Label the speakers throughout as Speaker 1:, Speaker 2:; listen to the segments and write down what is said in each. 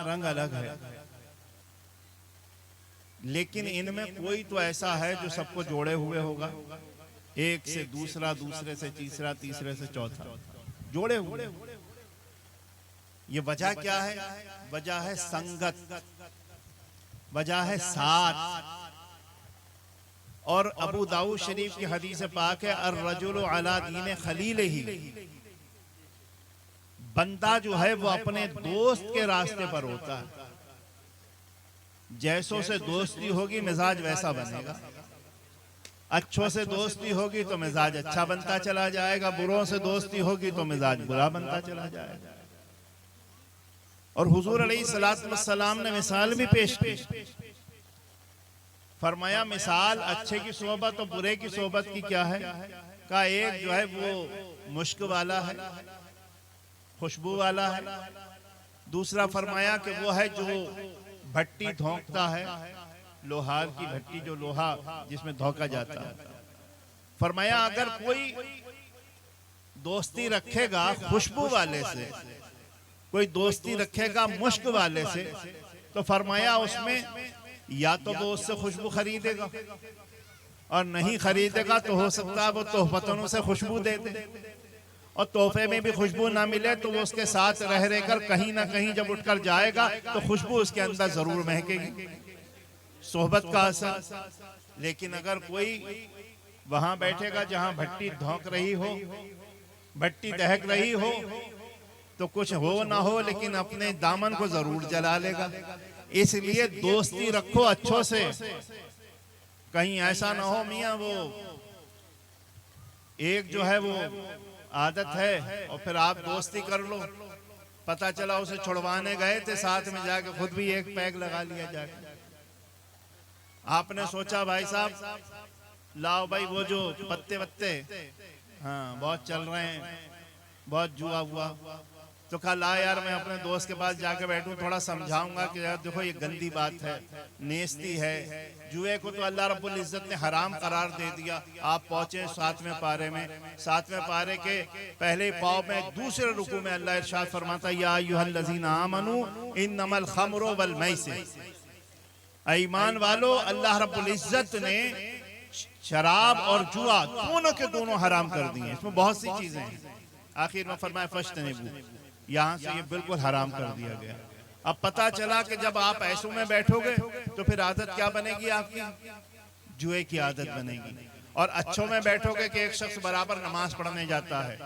Speaker 1: रंग अलग है, लेकिन इनमें कोई तो ऐसा है जो सबको जोड़े हुए होगा, एक से दूसरा, दूसरे से तीसरा, तीसरे से चौथा, जोड़े हुए। ये वजह क्या है? वजह है संगत, वजह है साथ। और अबू दाऊद शरीफ की हदीस पाक है, अर रजुलु अला दीन खलीलिही, बंदा जो है वो अपने दोस्त के रास्ते पर होता है। जैसों से दोस्ती होगी मिजाज वैसा बनेगा। अच्छों से दोस्ती होगी तो मिजाज अच्छा बनता चला जाएगा, बुरों से दोस्ती होगी तो मिजाज बुरा बनता चला जाएगा। और हुजूर अलैहिस्सलातु वस्सलाम ने मिसाल भी पेश की, फरमाया मिसाल अच्छे की सोबत और बुरे की सोबत की क्या है? का एक जो है वो मुश्क वाला है, खुशबू वाला है। दूसरा फरमाया कि वो है जो भट्टी धोंकता है, लोहार की भट्टी, जो लोहा जिसमें धोका जाता है। फरमाया अगर कोई दोस्ती रखेगा खुशबू वाले से, कोई दोस्ती रखेगा मुश्क वाले से, तो फरमाया उसमें या तो वो उससे खुशबू खरीदेगा, और नहीं खरीदेगा तो हो सकता है वो तोहफतों से खुशबू दे दे, और तोहफे में भी खुशबू ना मिले तो वो उसके साथ रह रहकर कहीं ना कहीं जब उठकर जाएगा तो खुशबू उसके अंदर जरूर महकेगी, सोहबत का असर। लेकिन अगर कोई वहां बैठेगा जहां भट्टी धौंक रही हो, भट्टी दहक रही हो, तो कुछ हो ना हो लेकिन अपने दामन को जरूर जला लेगा। इसलिए दोस्ती रखो अच्छों से, कहीं ऐसा ना हो मियां वो एक जो है वो आदत है और फिर आप दोस्ती कर लो, पता चला उसे छुड़वाने गए थे, साथ में जाके खुद भी एक पैग लगा लिया जाके। आपने सोचा भाई साहब लाओ भाई वो जो पत्ते वत्ते, हाँ बहुत चल रहे हैं, बहुत जुआ हुआ, तो कहा ला यार मैं अपने दोस्त के पास जाके बैठूं, थोड़ा समझाऊंगा कि यार देखो ये गंदी बात है, नेस्ती है, जुए को तो अल्लाह रब्बुल इज्जत ने हराम करार दे दिया। आप पहुंचे 7वें पारे में, 7वें पारे के पहले पाव में दूसरे रुकू में अल्लाह इरशाद फरमाता या अय्युहल्लज़ीना आमनू इन्नमल खम्रु वल मैसिर, ईमान वालो अल्लाह रब्बुल इज्जत ने शराब और जुआ दोनों के दोनों हराम कर दिए। इसमें बहुत सी चीजें हैं, आखिर में फरमाया फज्तनिबू, यहाँ से ये बिल्कुल हराम कर दिया गया। अब पता चला कि जब आप ऐसों में बैठोगे तो फिर आदत क्या बनेगी आपकी? जुए की आदत बनेगी। और अच्छों में बैठोगे कि एक शख्स बराबर नमाज पढ़ने जाता है,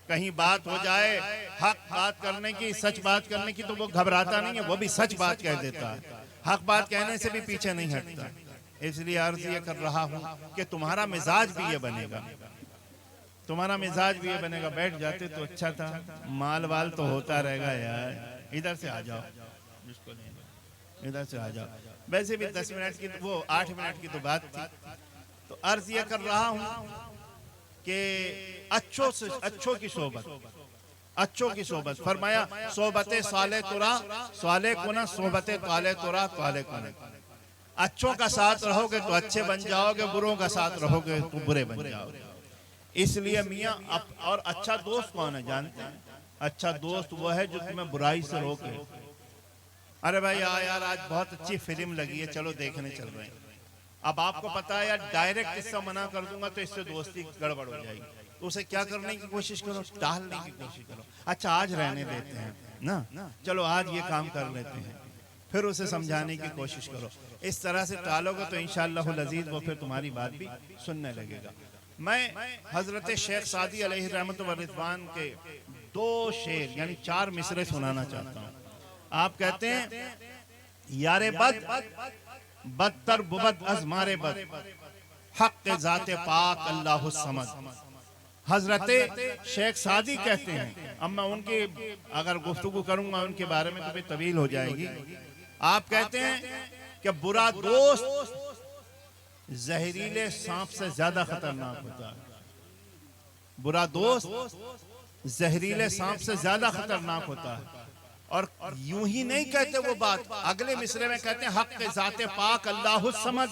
Speaker 1: कहीं बात हो जाए हक बात करने की, सच बात करने की, तो वो घबराता नहीं है, वो भी सच बात कह देता है, हक बात कहने से भी पीछे नहीं हटता। इसलिए अर्ज ये कर रहा हूँ कि तुम्हारा मिजाज भी ये बनेगा, तुम्हारा मिजाज भी ये बनेगा। बैठ जाते तो अच्छा था, माल वाल तो होता रहेगा यार, इधर से आ जाओ, इधर से आ जाओ। वैसे भी 10 मिनट की वो 8 मिनट की तो बात थी। तो अर्ज ये कर रहा हूँ कि अच्छों से अच्छों की सोबत, अच्छों की सोबत। फरमाया सोबत साले तुरा साले कुना, सोबत ताले तुरा ताले कुना। अच्छों का साथ रहोगे तो अच्छे बन जाओगे, बुरों का साथ रहोगे तो बुरे बन जाओगे। इसलिए मियाँ और अच्छा दोस्त कौन है जानते हैं? अच्छा दोस्त वो है जो तुम्हें बुराई से रोके। अरे भाई यार आज बहुत अच्छी फिल्म लगी है, चलो देखने चल रहे हैं। अब आपको पता है यार डायरेक्ट इससे मना कर दूंगा तो इससे दोस्ती गड़बड़ हो जाएगी, तो उसे क्या करने की कोशिश करो? टालने की कोशिश करो। अच्छा आज रहने देते हैं ना, चलो आज ये काम कर लेते हैं, फिर उसे समझाने की कोशिश करो। इस तरह से टालोगे तो इंशाअल्लाह अज़ीज़ वो फिर तुम्हारी बात भी सुनने लगेगा। मैं हजरत शेख सादी अलैहि रहमत व रिज़वान के 2 शेर यानी 4 मिसरे सुनाना चाहता हूँ। आप कहते हैं यारे बद बदतर बुबद अज़मारे बद, हक ज़ाते पाक अल्लाहु समद। हजरत शेख सादी कहते हैं, अब मैं उनकी अगर गुफ्तगू करूंगा उनके बारे में तो भी तवील हो जाएगी। आप कहते हैं कि बुरा दोस्त जहरीले सांप से ज्यादा खतरनाक होता है। बुरा दोस्त जहरीले सांप से ज्यादा खतरनाक होता है। और यूं ही नहीं कहते वो बात, अगले मिसरे में कहते हैं हक के ज़ाते पाक अल्लाहु समद,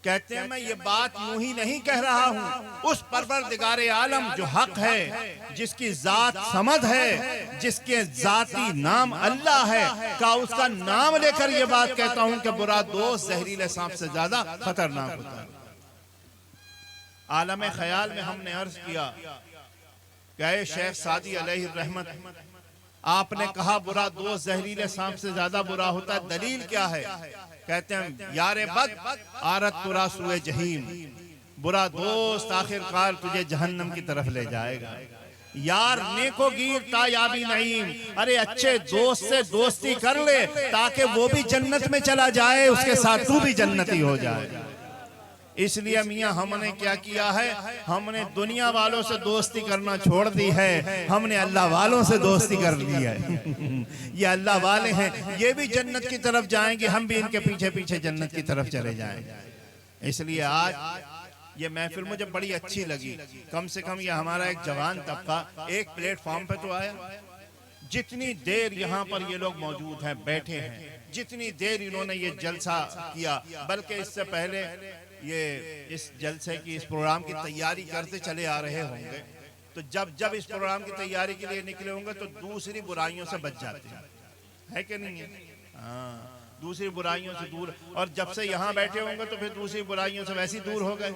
Speaker 1: कहते हैं मैं ये बात यूं ही नहीं कह रहा हूं, उस परवरदिगारे आलम जो हक है, जिसकी जात समद है, जिसके जाती नाम अल्लाह है, का उसका नाम लेकर ये बात कहता हूं कि बुरा दोस्त जहरीले सांप से ज्यादा खतरनाक होता है। आलम ख्याल में हमने अर्ज किया कि शेख सादी अलैहि रहमत, आपने कहा बुरा दोस्त जहरीले सांप से ज्यादा बुरा होता है, दलील क्या है? कहते हैं यारे बद आरत तुरा सुए जहीम, बुरा दोस्त आखिरकार तुझे जहन्नम की तरफ ले जाएगा। यार नेको गिर तायाबी नईम, अरे अच्छे दोस्त से दोस्ती कर ले ताकि वो भी जन्नत में चला जाए, उसके साथ तू भी जन्नती हो जाए। इसलिए मियाँ हमने क्या किया है, हमने दुनिया वालों से दोस्ती करना छोड़ दी है, हमने अल्लाह वालों से दोस्ती कर ली है। ये अल्लाह वाले हैं, ये भी जन्नत की तरफ जाएंगे, हम भी इनके पीछे पीछे जन्नत की तरफ चले जाएंगे। इसलिए आज ये महफिल मुझे बड़ी अच्छी लगी। कम से कम ये हमारा एक जवान तबका एक प्लेटफॉर्म पे तो आया। जितनी देर यहाँ पर ये लोग मौजूद हैं, बैठे हैं, जितनी देर इन्होंने ये जलसा किया, बल्कि इससे पहले ये इस जलसे की, इस प्रोग्राम की तैयारी करते चले आ रहे होंगे, तो जब जब इस प्रोग्राम की तैयारी के लिए निकले होंगे तो दूसरी बुराइयों से बच जाते हैं, है कि नहीं है? हाँ, दूसरी बुराइयों से दूर। और जब से यहाँ बैठे होंगे तो फिर दूसरी बुराइयों से वैसे ही दूर हो गए।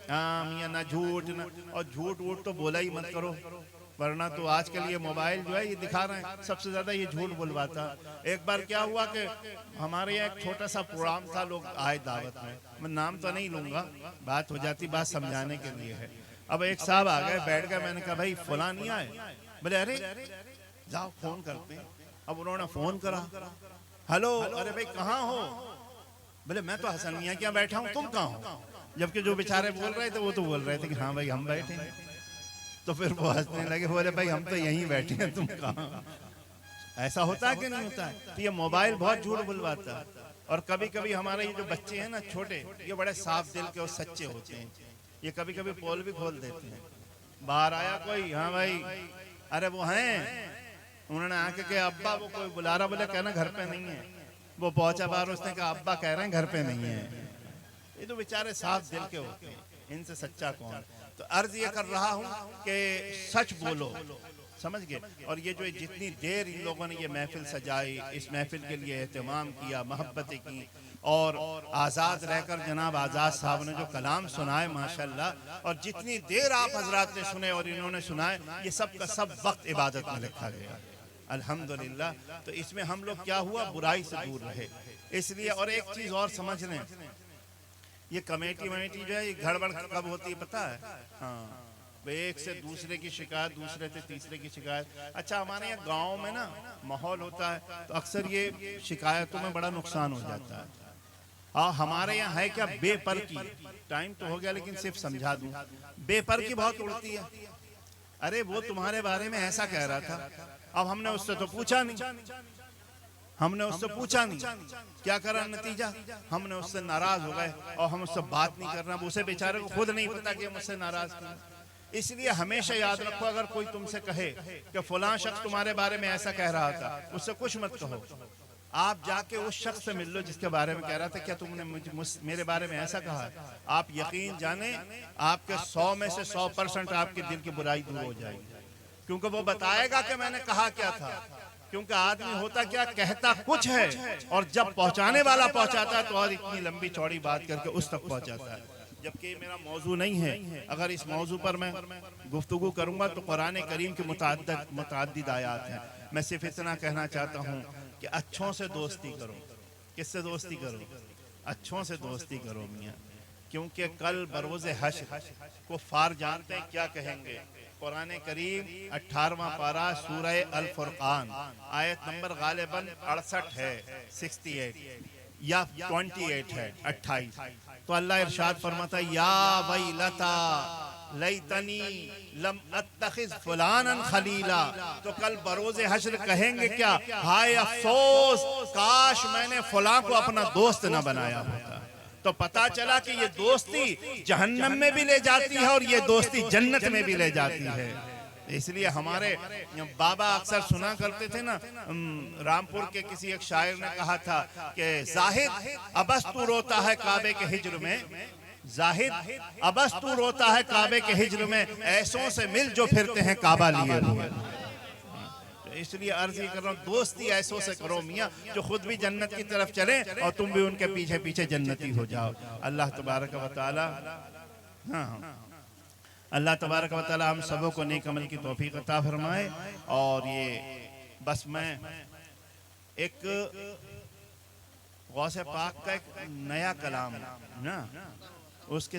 Speaker 1: हाँ मियाँ, ना झूठ ना, और झूठ वूठ तो बोला ही मत करो, वरना तो आजकल ये मोबाइल जो है ये दिखा रहे हैं सबसे ज्यादा ये झूठ बुलवाता। एक बार क्या हुआ कि हमारे यहाँ एक छोटा सा प्रोग्राम था, लोग आए दावत में, मैं नाम तो नहीं लूंगा, बात हो जाती, बात समझाने के लिए है। अब एक साहब आ गए, बैठ गए, मैंने कहा भाई फलां नहीं आए? बोले अरे जाओ फोन करते हैं। अब उन्होंने फोन करा, हेलो, अरे भाई कहाँ हो? बोले मैं तो हसन मियाँ क्या बैठा हूँ, तुम कहाँ हो? जबकि जो बेचारे बोल रहे थे वो तो बोल रहे थे कि हाँ भाई हम बैठे हैं। तो फिर वो हंसने लगे, बोले भाई हम तो यहीं बैठे हैं, तुम कहाँ? ऐसा होता है कि नहीं होता है? तो ये मोबाइल बहुत झूठ बुलवाता है। और कभी कभी हमारे ये जो बच्चे हैं ना छोटे, ये बड़े साफ दिल के और सच्चे होते हैं, ये कभी कभी पोल भी खोल देते हैं। बाहर आया कोई, हाँ भाई, अरे वो हैं, उन्होंने आके कहा अब्बा, वो कोई बुला रहा, बोले कहना घर पे नहीं है। वो पहुंचा बाहर, उसने कहा अब्बा कह रहे हैं घर पे नहीं है। ये तो बेचारे साफ दिल के होते हैं, इनसे सच्चा कौन? तो अर्ज ये कर रहा हूँ कि सच बोलो, समझ गए? और ये जो जितनी देर इन लोगों ने ये महफिल सजाई, इस महफिल के लिए एहतमाम किया, मोहब्बतें की, और आज़ाद रहकर जनाब आज़ाद साहब ने जो कलाम सुनाए माशाल्लाह, और जितनी देर आप हजरात ने सुने और इन्होंने सुनाए, ये सब का सब वक्त इबादत में रखा गया अल्हम्दुलिल्लाह। तो इसमें हम लोग क्या हुआ, बुराई से दूर रहे। इसलिए और एक चीज़ और समझ लें, ये कमेटी वमेटी जो है ये गड़बड़ कब होती है पता है? हाँ, एक से दूसरे की शिकायत, दूसरे से तीसरे की शिकायत। अच्छा हमारे यहाँ गांव में ना माहौल होता है तो अक्सर ये शिकायतों में बड़ा नुकसान हो जाता है। हाँ हमारे यहाँ है क्या, बेपर की, टाइम तो हो गया लेकिन सिर्फ समझा दूं, बेपर की बहुत उड़ती है। अरे वो तुम्हारे बारे में ऐसा कह रहा था, अब हमने उससे तो पूछा नहीं, हमने उससे पूछा नहीं, क्या करा नतीजा, हमने उससे नाराज हो गए और हम उससे बात नहीं कर रहे। उसे बेचारे को खुद नहीं पता कि मुझसे नाराज क्यों। इसलिए हमेशा याद रखो, अगर कोई तुमसे कहे कि फलां शख्स तुम्हारे बारे में ऐसा कह रहा था, उससे कुछ मत कहो, आप जाके उस शख्स से मिल लो जिसके बारे में कह रहा था, क्या तुमने मेरे बारे में ऐसा कहा है? आप यकीन जाने आपके 100 में से 100% आपके दिल की बुराई दूर हो जाएगी, क्योंकि वो बताएगा कि मैंने कहा क्या था। क्योंकि आदमी होता क्या, कहता कुछ है और जब पहुंचाने वाला पहुंचाता है तो और इतनी लंबी चौड़ी बात करके उस तक पहुंचाता है। जबकि मेरा मौजू नहीं है, अगर इस मौजू पर मैं गुफ्तगू करूंगा तो कुरान करीम की मुतअद्दिद आयात हैं। मैं सिर्फ इतना कहना चाहता हूँ कि अच्छों से दोस्ती करो। किससे दोस्ती करो? अच्छों से दोस्ती करो मियाँ, क्योंकि कल बरोज़े हश्र कुफ़ार जानते हैं क्या कहेंगे। कुरान करीम 18वां पारा सूरह अल फुरकान आयत नंबर गालिबन 68 है, 68 या 28 है, 28। तो अल्लाह इरशाद फरमाता है, या वैलता लैतनी लम अत्तखिज़ फुलानन खलीला। तो कल बरोज़े हश्र कहेंगे क्या, हाय अफसोस, काश मैंने फलां को अपना दोस्त न बनाया होता। तो पता चला कि ये दोस्ती जहन्नम में भी ले जाती है और ये दोस्ती जन्नत में भी ले जाती है। इसलिए हमारे बाबा अक्सर सुना करते थे ना, रामपुर के किसी एक शायर ने कहा था कि जाहिद अबस तू रोता है काबे के हिज्र में, जाहिद अबस तू रोता है काबे के हिज्र में, ऐसों से मिल जो फिरते हैं काबा लिए हुए। तो इसलिए अर्ज ही कर रहा हूँ, दोस्ती ऐसों से करो मियाँ जो खुद भी जन्नत की तरफ चले और तुम भी उनके पीछे पीछे जन्नती हो जाओ। अल्लाह तबारक व तआला, हाँ, अल्लाह तबारक व तआला हम सबों को नेक अमल की तौफीक अता फरमाए। और ये बस मैं एक गौसे पाक का एक नया कलाम ना उसके